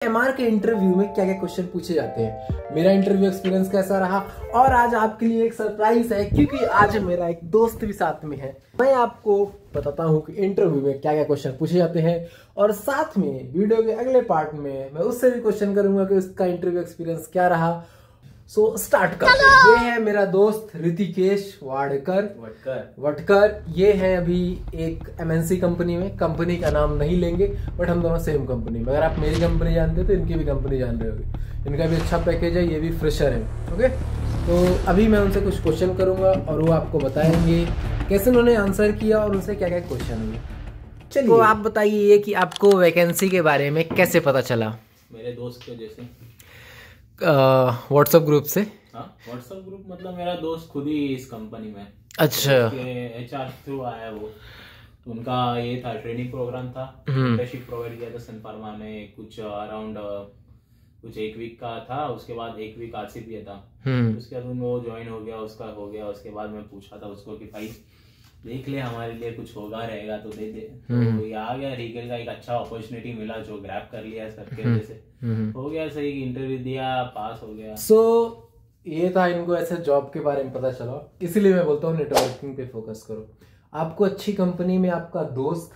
MR के interview में क्या क्या क्वेश्चन पूछे जाते हैं, मेरा इंटरव्यू एक्सपीरियंस कैसा रहा, और आज आपके लिए एक सरप्राइज है क्योंकि आज मेरा एक दोस्त भी साथ में है। मैं आपको बताता हूँ कि इंटरव्यू में क्या क्या क्वेश्चन पूछे जाते हैं और साथ में वीडियो के अगले पार्ट में मैं उससे भी क्वेश्चन करूंगा कि उसका इंटरव्यू एक्सपीरियंस क्या रहा। सो स्टार्ट करते हैं। ये है मेरा दोस्त ऋतिकेश वटकर। ये है अभी एक एमएनसी कंपनी में, कंपनी का नाम नहीं लेंगे बट हम दोनों सेम कंपनी में। अगर आप मेरी कंपनी जानते हो तो इनकी भी कंपनी जान रहे होगे। इनका भी अच्छा पैकेज है, ये भी फ्रेशर है। ओके, तो अभी मैं उनसे कुछ क्वेश्चन करूंगा और वो आपको बताएंगे कैसे उन्होंने आंसर किया और उनसे क्या क्या क्वेश्चन हुए। चलिए, तो आप बताइए कि आपको वैकेंसी के बारे में कैसे पता चला? मेरे दोस्त के जैसे व्हाट्सएप ग्रुप से। हाँ, व्हाट्सएप ग्रुप मतलब मेरा दोस्त खुद ही इस कंपनी में। अच्छा, एचआर थ्रू आया वो। उनका ये था, ट्रेनिंग प्रोग्राम था, इंटर्नशिप प्रोवाइड किया था सन फार्मा ने। कुछ अराउंड कुछ एक वीक का था, उसके बाद एक वीक आरसीपी था। उसके बाद वो ज्वाइन हो गया, उसका हो गया। उसके बाद मैं पूछा था उसको कि भाई देख ले, हमारे लिए कुछ होगा रहेगा तो दे दे। तो ये आ गया, रीगल का एक अच्छा अपॉर्चुनिटी मिला जो ग्रैब कर लिया सबके वजह से। हो गया सही, इंटरव्यू दिया, पास हो गया। सो ये था, इनको ऐसे जॉब के बारे में पता चला। इसीलिए मैं बोलता हूँ नेटवर्किंग पे फोकस करो। आपको अच्छी कंपनी में आपका दोस्त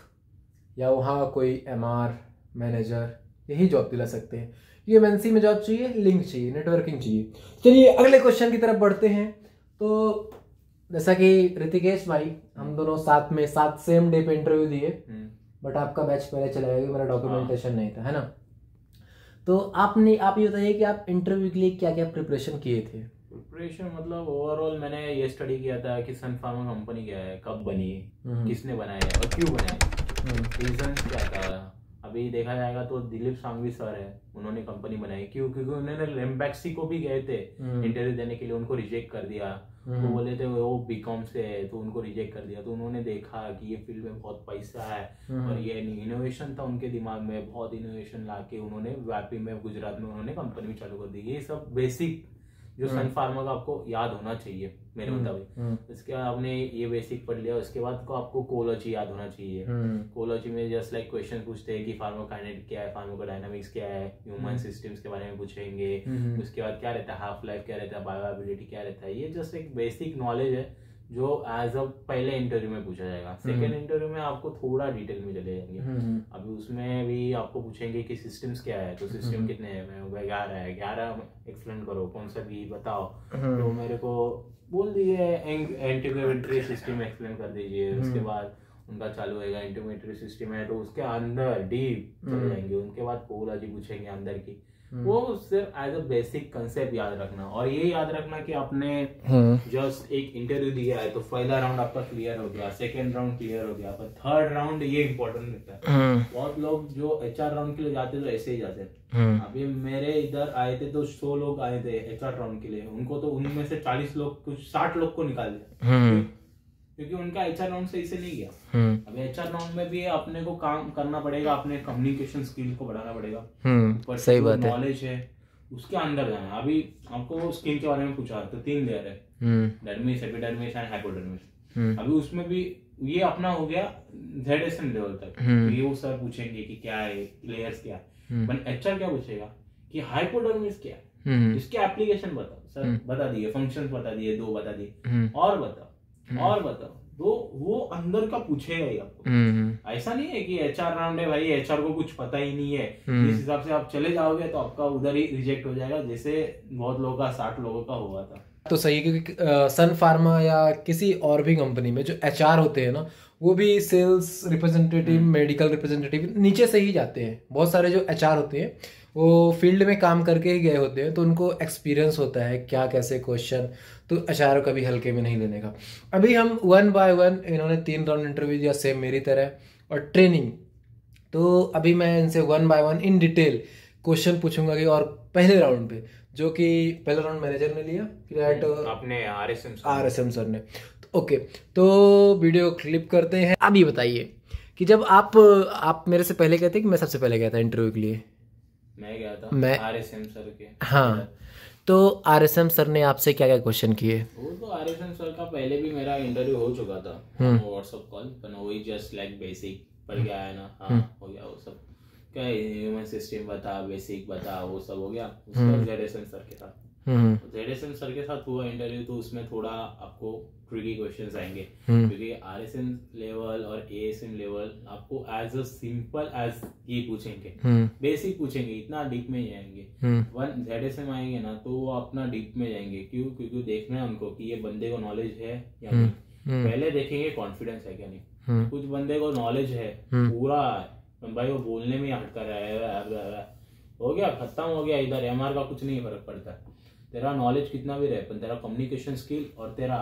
या वहाँ कोई एमआर मैनेजर यही जॉब दिला सकते हैं। ये एमएनसी में जॉब चाहिए, लिंक चाहिए, नेटवर्किंग चाहिए। चलिए अगले क्वेश्चन की तरफ बढ़ते हैं। तो जैसा कि ऋतिकेश भाई, हम दोनों साथ सेम डे पे इंटरव्यू दिए, बट आपका बैच पहले चला गया, मेरा डॉक्यूमेंटेशन नहीं था, है ना। तो आप ये बताइए कि आप इंटरव्यू के लिए क्या क्या प्रिपरेशन किए थे? प्रिपरेशन मतलब ओवरऑल मैंने ये स्टडी किया था कि सन फार्मा कंपनी क्या है, कब बनी, किसने बनाया और क्यों बनाया, रीजन क्या था। अभी देखा जाएगा तो दिलीप सांघवी सर है, उन्होंने कंपनी बनाई। क्योंकि उन्होंने लेम्बैक्सी को भी गए थे इंटरव्यू देने के लिए, उनको रिजेक्ट कर दिया। तो बोले थे वो बीकॉम से है, तो उनको रिजेक्ट कर दिया। तो उन्होंने देखा कि ये फील्ड में बहुत पैसा है और ये इनोवेशन था उनके दिमाग में, बहुत इनोवेशन लाके उन्होंने वापी में, गुजरात में उन्होंने कंपनी चालू कर दी। ये सब बेसिक जो सन फार्मा का आपको याद होना चाहिए मेरे मुताबिक। इसके बाद आपने ये बेसिक पढ़ लिया, उसके बाद को आपको कोलॉजी याद होना चाहिए। कोलॉजी में जस्ट लाइक क्वेश्चन पूछते हैं कि फार्माकोकाइनेटिक क्या है, फार्माकोडायनामिक्स क्या है, ह्यूमन सिस्टम्स के बारे में पूछेंगे। उसके बाद क्या रहता है, हाफ लाइफ क्या रहता है, बायोअवेलेबिलिटी क्या रहता है। ये जस्ट एक बेसिक नॉलेज है जो एज अ पहले इंटरव्यू में पूछा जाएगा। सेकेंड इंटरव्यू में आपको थोड़ा डिटेल में चले जाएंगे। अभी उसमें भी आपको पूछेंगे कि सिस्टम्स क्या है, तो सिस्टम कितने हैं, 11 है, 11 एक्सप्लेन करो, कौन सा भी बताओ। तो मेरे को बोल दीजिए एंटीग्रेविट्री सिस्टम एक्सप्लेन कर दीजिए। उसके बाद उनका चालू होगा इंटीग्रेटरी सिस्टम है, तो उसके अंदर डीप चले जाएंगे। उनके बाद पोलॉजी पूछेंगे अंदर की। वो सिर्फ एज अ बेसिक कंसेप्ट याद रखना, और ये याद रखना कि आपने जस्ट एक इंटरव्यू दिया है तो पहला राउंड आपका क्लियर हो गया, सेकेंड राउंड क्लियर हो गया, पर थर्ड राउंड ये इंपॉर्टेंट रहता है। बहुत लोग जो एचआर राउंड के लिए जाते तो ऐसे ही जाते। अभी मेरे इधर आए थे तो 100 लोग आए थे एचआर राउंड के लिए, उनको तो उनमें से 40 लोग, कुछ 60 लोग को निकाल दिया क्योंकि उनका एचआर राउंड सही से नहीं गया। अभी एचआर राउंड में भी अपने को काम करना पड़ेगा, अपने कम्युनिकेशन स्किल को बढ़ाना पड़ेगा। पर सही बात है, नॉलेज है उसके अंदर जाना है। अभी आपको स्किन के बारे में पूछा तो 3 लेयर है, डर्मिस, एपिडर्मिस एंड हाइपोडर्मिस। अभी उसमें भी ये अपना हो गया ZSM लेवल तक, ये वो सर पूछेंगे कि क्या है, लेयर्स क्या है। पर एचआर क्या पूछेगा कि हाइपोडर्मिस क्या है, इसके एप्लीकेशन बताओ। सर बता दिए, फंक्शन बता दिए, 2 बता दिए, और बताओ तो वो अंदर का पूछेगा ही आपको। ऐसा नहीं है कि एचआर राउंड है भाई, एचआर को कुछ पता ही नहीं है, इस हिसाब से आप चले जाओगे तो आपका उधर ही रिजेक्ट हो जाएगा, जैसे बहुत लोगों का 60 लोगों का हुआ था। तो सही है, क्योंकि सन फार्मा या किसी और भी कंपनी में जो एचआर होते हैं ना, वो भी सेल्स रिप्रेजेंटेटिव, मेडिकल रिप्रेजेंटेटिव नीचे से ही जाते हैं। बहुत सारे जो एचआर होते हैं वो फील्ड में काम करके ही गए होते हैं, तो उनको एक्सपीरियंस होता है क्या कैसे क्वेश्चन, तो एचआर कभी हल्के में नहीं लेने का। अभी हम 1 बाय 1, इन्होंने 3 राउंड इंटरव्यू दिया सेम मेरी तरह, और ट्रेनिंग। तो अभी मैं इनसे 1 बाय 1 इन डिटेल क्वेश्चन पूछूंगा कि, और पहले राउंड पे जो कि पहला राउंड मैनेजर ने लिया, अपने RSM सर ने। ओके, तो वीडियो क्लिप करते हैं। अब ये बताइए कि जब आप मेरे से पहले गए थे कि मैं सबसे पहले गया था इंटरव्यू के लिए? मैं गया था, मैं RSM सर के। हाँ, तो RSM सर ने आपसे क्या क्या क्वेश्चन किए? वो तो RSM सर का पहले भी मेरा इंटरव्यू हो चुका था व्हाट्सएप कॉल, पर वही जस्ट लाइक बेसिक पढ़ के आया ना, हाँ हो गया वो सब। क्या ह्यूमन सिस्टम बता, बेसिक बता, वो सब हो गया। उसका जेडेसन सर के साथ जेडेसन सर के साथ हुआ इंटरव्यू, तो उसमें थोड़ा आपको ट्रिकी क्वेश्चंस आएंगे, क्योंकि आरएसएम लेवल और एएसएम लेवल आपको एज अ सिंपल एज ये पूछेंगे, बेसिक पूछेंगे, इतना डीप में जाएंगे। वन जेडेसएम आएंगे ना तो वो अपना डीप में जाएंगे। क्यों? क्योंकि देखना है उनको कि ये बंदे को नॉलेज है या नहीं। पहले देखेंगे कॉन्फिडेंस है क्या नहीं। कुछ बंदे को नॉलेज है पूरा, भाई वो बोलने में हट कर रहा है, हो गया, खत्म हो गया। इधर एमआर का कुछ नहीं फर्क पड़ता, तेरा नॉलेज कितना भी रहे, पर तेरा कम्युनिकेशन स्किल और तेरा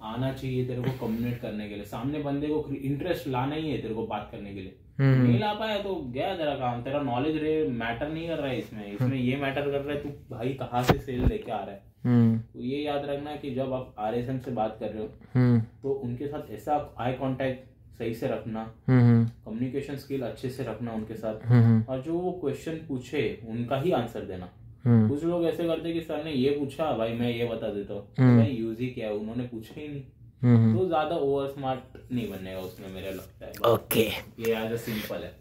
आना चाहिए तेरे को कम्युनिकेट करने के लिए। सामने बंदे को इंटरेस्ट लाना ही है तेरे को बात करने के लिए। नहीं ला पाया तो गया तेरा काम। तेरा नॉलेज मैटर नहीं कर रहा है इसमें ये मैटर कर रहा है तू भाई कहाँ से सेल लेके आ रहा है। तो ये याद रखना कि जब आप आरएसएम से बात कर रहे हो तो उनके साथ ऐसा आई कांटेक्ट सही से रखना, कम्युनिकेशन स्किल अच्छे से रखना उनके साथ, और जो वो क्वेश्चन पूछे उनका ही आंसर देना। कुछ लोग ऐसे करते कि सर ने ये पूछा, भाई मैं ये बता देता हूँ, भाई यूज ही क्या है, उन्होंने पूछा ही नहीं। तो ज्यादा ओवर स्मार्ट नहीं बनने का उसमें, मेरा लगता है। ओके, ये आज सिंपल है।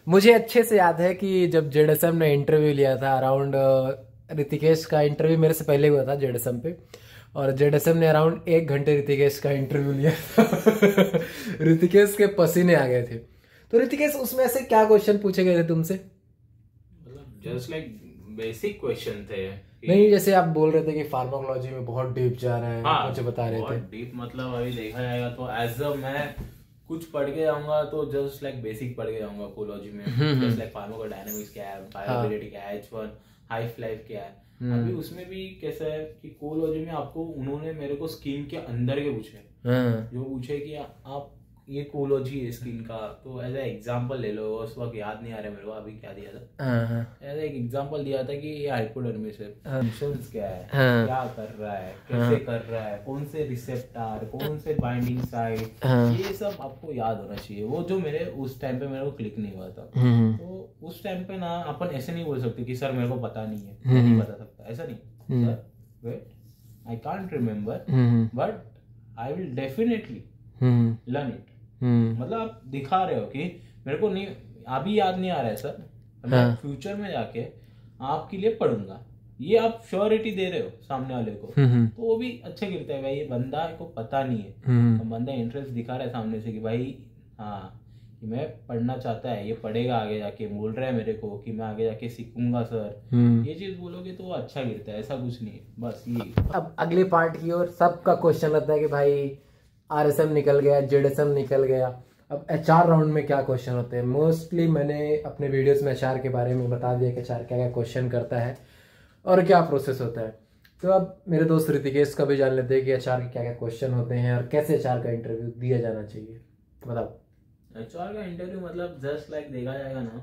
मुझे अच्छे से याद है कि जब जेडेसएम ने इंटरव्यू लिया था, अराउंड ऋतिकेश का इंटरव्यू मेरे से पहले हुआ था जेडेसएम पे, और जेडेसएम ने अराउंड 1 घंटे ऋतिकेश का इंटरव्यू लिया था। ऋतिकेश के पसीने आ गए थे। तो ऋतिकेश, उसमें ऐसे क्या क्वेश्चन पूछे गए थे तुमसे? जस्ट लाइक बेसिक क्वेश्चन थे। नहीं, जैसे आप बोल रहे थे कि फार्माकोलॉजी में बहुत डीप जा रहा है। हाँ, मुझे बता रहे थे डीप मतलब अभी देखा जाएगा तो एज अ मैं कुछ पढ़ के जाऊंगा तो जस्ट लाइक बेसिक पढ़ के जाऊंगा कोलॉजी में। जस्ट लाइक फार्माकोडायनामिक्स क्या है, बायोअवेलेबिलिटी क्या है, H1 हाइफ लाइफ क्या है। अभी उसमें भी कैसा है कि कोलॉजी में आपको उन्होंने मेरे को स्किन के अंदर के पूछे, जो पूछे कि आप ये कोलॉजी है स्किन का, तो एज ए एग्जांपल ले लो। उस वक्त याद नहीं आ रहा मेरे को अभी क्या दिया था, एज एक एग्जांपल दिया था कि ये हाइपोडर्मिस है, फंक्शंस क्या है, क्या कर रहा है, कैसे कर रहा है, कौन से रिसेप्टर, कौन से बाइंडिंग साइट, ये सब आपको याद होना चाहिए। वो जो मेरे उस टाइम पे मेरे को क्लिक नहीं हुआ था। तो उस टाइम पे ना अपन ऐसे नहीं बोल सकते कि सर मेरे को पता नहीं है, नहीं बता सकता, ऐसा नहीं। Sir wait, I can't remember but I will definitely learn it. मतलब आप दिखा रहे हो कि मेरे को नहीं अभी याद नहीं आ रहा है सर, मैं फ्यूचर में जाके आपके लिए पढ़ूंगा, ये आप श्योरिटी दे रहे हो सामने वाले को, तो वो भी अच्छे गिरता है। भाई ये बंदा को पता नहीं है, तो बंदा इंटरेस्ट दिखा रहा है सामने से कि भाई हाँ कि मैं पढ़ना चाहता है, ये पढ़ेगा आगे जाके, बोल रहा है मेरे को कि मैं आगे जाके सीखूंगा सर, ये चीज बोलोगे तो वो अच्छा गिरता है। ऐसा कुछ नहीं है, बस ये। अब अगले पार्ट की ओर सबका क्वेश्चन रहता है कि भाई आरएसएम निकल गया, जेडेसएम निकल गया, अब एचआर राउंड में क्या क्वेश्चन होते हैं? मोस्टली मैंने अपने वीडियोस में एचआर के बारे में बता दिया कि एचआर क्या क्या क्वेश्चन करता है और क्या प्रोसेस होता है। तो अब मेरे दोस्त ऋतिकेश का भी जान लेते हैं कि एचआर के क्या क्या क्वेश्चन होते हैं और कैसे एचआर का इंटरव्यू दिया जाना चाहिए। बताओ। एचआर का इंटरव्यू मतलब जस्ट लाइक देखा जाएगा ना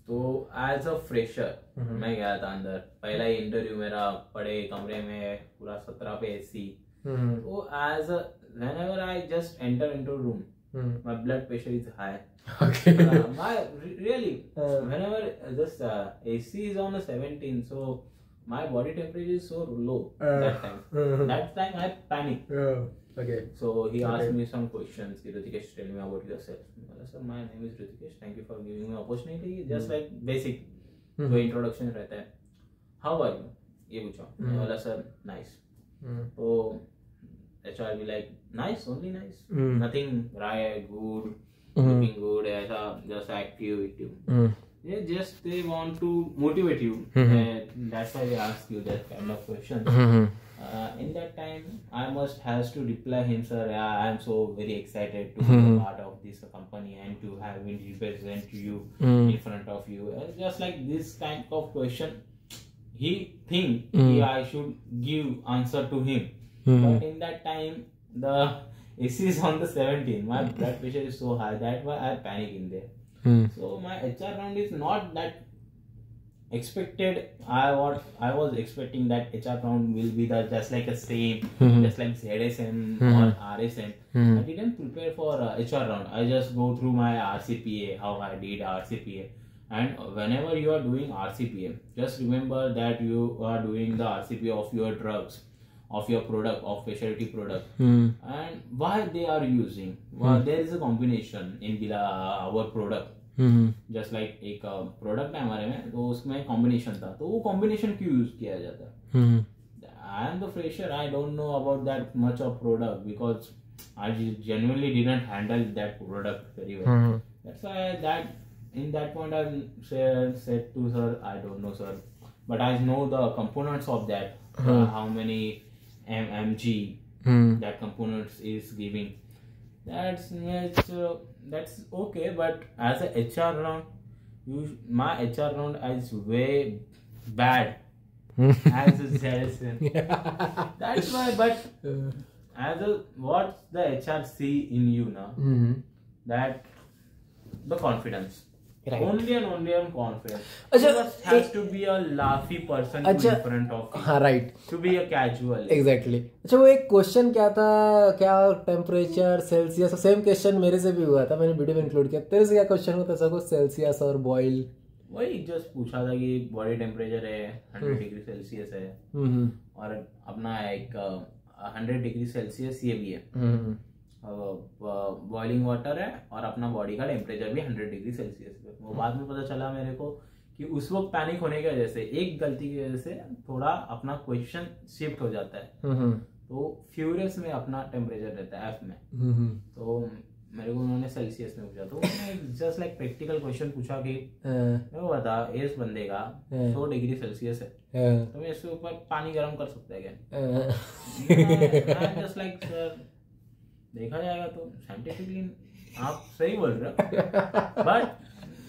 तो एज अ फ्रेशर मैं गया था अंदर, पहला ही इंटरव्यू मेरा बड़े कमरे में, पूरा 17 पे एसी। तो as uh whenever I just enter into a room, my blood pressure is high. Okay. Really, whenever just AC is on a 17, so my body temperature is so low that time. That time I panic. Okay. So he asked me some questions. Ritikesh, tell me about yourself. Sir, my name is Ritikesh. Thank you for giving me opportunity. Just like basic, जो introduction रहता है. How are you? ये पूछा. मैं बोला sir nice. तो HR will be like nice, only nice, nothing right, good, looking good, ऐसा just active with you. They want to motivate you, and that's why they ask you that kind of questions. In that time, I must has to reply him, sir. Yeah, I am so very excited to be a part of this company and to have been represent you in front of you. Just like this kind of question, he think I should give answer to him. But in that time, the AC is on the 17. My blood pressure is so high, that's why I panic in there. So my HR round is not that expected. I was expecting that HR round will be the just like a same, just like ZSM or RSM. I didn't prepare for HR round. I just go through my RCPA, how I did RCPA. And whenever you are doing RCPA, just remember that you are doing the RCPA of your drugs, of your product, of specialty product, and why they are using. There is a combination in our product. Just like एक product है हमारे में, तो उसमें combination था, तो वो combination क्यों यूज किया जाता है? I am the fresher. I don't know about that much of product because I genuinely didn't handle that product very well. That's why in that point I said to sir, I don't know sir, but I know the components of that, how many mg that components is giving. That's okay, but as a HR round, my HR round is way bad. As a salesman. That's why, but as a what the HR see in you now, that the confidence, right. only and confidence. Just has to be a laughy person in front of you. हाँ right. To be a casual. Exactly. अच्छा वो एक question क्या था, क्या temperature Celsius, same question मेरे से भी हुआ था, मैंने वीडियो में इंक्लूड किया। तेरे से क्या क्वेश्चन होता था? सेल्सियस और बॉयल, वही जस्ट पूछा था कि बॉडी टेम्परेचर है 100 डिग्री सेल्सियस है, और अपना एक 100 डिग्री सेल्सियस ये भी है, बॉइलिंग वाटर है, और अपना बॉडी का टेम्परेचर भी 100 डिग्री सेल्सियस है। वो बाद में पता चला मेरे को कि उस वक्त पैनिक होने की वजह से, एक गलती की वजह से थोड़ा अपना क्वेश्चन शिफ्ट हो जाता है, तो फ्यूरियस में अपना टेम्परेचर रहता है एफ में, तो मेरे को उन्होंने सेल्सियस में पूछा, तो उन्होंने जस्ट लाइक प्रैक्टिकल क्वेश्चन पूछा कि मेरे को बता, इस बंदे का 100 डिग्री सेल्सियस है, तो मैं इसके ऊपर पानी गर्म कर सकता है क्या? जस्ट लाइक सर, देखा जाएगा तो साइंटिफिकली आप सही बोल रहे हो, बट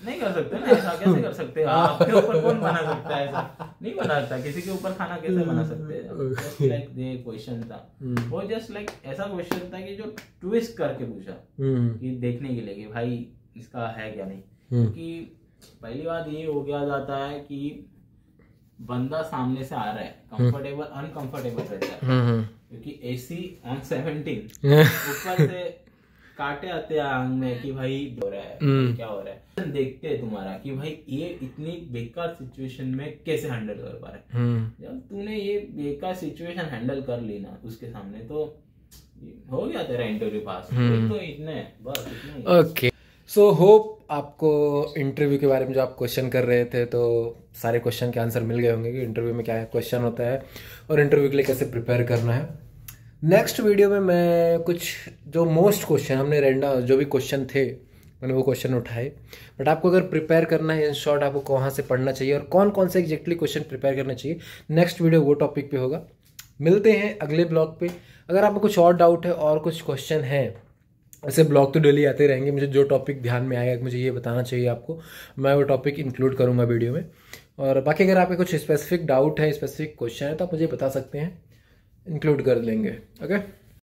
नहीं कर सकते ना ऐसा, कैसे कर सकते हैं? आपके ऊपर कौन बना सकता है? ऐसा नहीं बना सकता, किसी के ऊपर खाना कैसे बना सकते हैं? जस्ट लाइक ये क्वेश्चन था, वो जस्ट लाइक ऐसा क्वेश्चन था कि जो ट्विस्ट करके पूछा, कि देखने के लिए कि भाई इसका है क्या नहीं, क्योंकि पहली बात ये हो गया जाता है कि बंदा सामने से आ रहा है, कंफर्टेबल अनकंफर्टेबल रहता है, क्योंकि AC on 17 ऊपर से काटे आते हैं आंग में कि भाई हो रहा है, क्या हो रहा है, देखते हैं तुम्हारा कि भाई ये इतनी बेकार सिचुएशन में कैसे हैंडल कर पा रहा है। जब तूने ये बेकार सिचुएशन हैंडल कर ली ना उसके सामने, तो हो गया तेरा इंटरव्यू पास। तो इतने बस इतने। ओके, सो होप आपको इंटरव्यू के बारे में जो आप क्वेश्चन कर रहे थे, तो सारे क्वेश्चन के आंसर मिल गए होंगे कि इंटरव्यू में क्या क्वेश्चन होता है और इंटरव्यू के लिए कैसे प्रिपेयर करना है। नेक्स्ट वीडियो में मैं कुछ जो मोस्ट क्वेश्चन हमने रैंडम जो भी क्वेश्चन थे मैंने वो क्वेश्चन उठाए, बट आपको अगर प्रिपेयर करना है इन शॉर्ट, आपको कहाँ से पढ़ना चाहिए और कौन कौन से एग्जैक्टली क्वेश्चन प्रिपेयर करना चाहिए, नेक्स्ट वीडियो वो टॉपिक पे होगा। मिलते हैं अगले ब्लॉग पे। अगर आपको कुछ और डाउट है और कुछ क्वेश्चन है, ऐसे ब्लॉग तो डेली आते रहेंगे, मुझे जो टॉपिक ध्यान में आएगा मुझे ये बताना चाहिए आपको, मैं वो टॉपिक इंक्लूड करूँगा वीडियो में। और बाकी अगर आपके कुछ स्पेसिफिक डाउट है, स्पेसिफिक क्वेश्चन है, तो आप मुझे बता सकते हैं, इंक्लूड कर लेंगे। ओके।